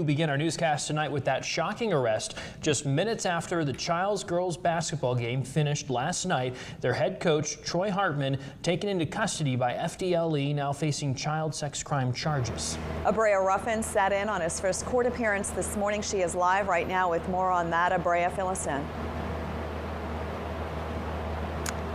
We begin our newscast tonight with that shocking arrest just minutes after the Childs girls basketball game finished last night. Their head coach, Troy Hartman, taken into custody by FDLE, now facing child sex crime charges. Abrea Ruffin sat in on his first court appearance this morning. She is live right now with more on that. Abrea, fill us in.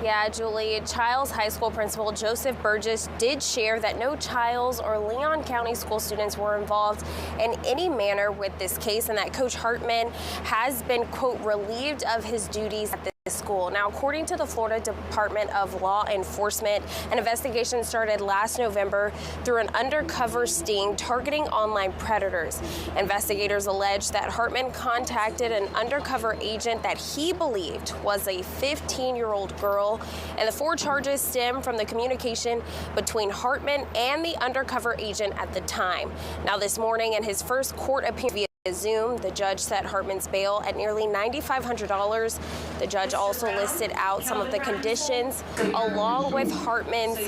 Yeah, Julie, Childs High School Principal Joseph Burgess did share that no Childs or Leon County school students were involved in any manner with this case, and that Coach Hartman has been, quote, relieved of his duties at this school. Now, according to the Florida Department of Law Enforcement, an investigation started last November through an undercover sting targeting online predators. Investigators allege that Hartman contacted an undercover agent that he believed was a 15-year-old girl, and the 4 charges stem from the communication between Hartman and the undercover agent at the time. Now, this morning in his first court appearance via Zoom, the judge set Hartman's bail at nearly $9,500. The judge also listed out some of the conditions along with Hartman's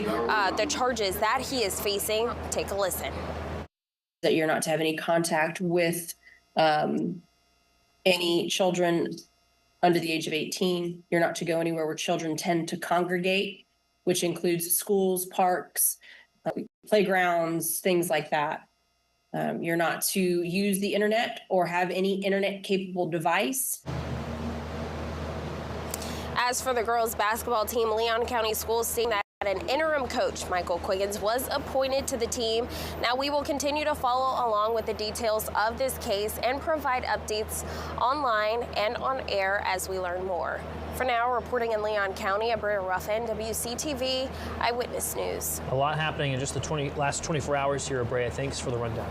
the charges that he is facing. Take a listen. That you're not to have any contact with any children under the age of 18. You're not to go anywhere where children tend to congregate, which includes schools, parks, playgrounds, things like that. You're not to use the internet or have any internet capable device. As for the girls basketball team, Leon County Schools saying that an interim coach, Michael Quiggins, was appointed to the team. Now we will continue to follow along with the details of this case and provide updates online and on air as we learn more. For now, reporting in Leon County, Abrea Ruffin, WCTV Eyewitness News. A lot happening in just the last 24 hours here, Abrea. Thanks for the rundown.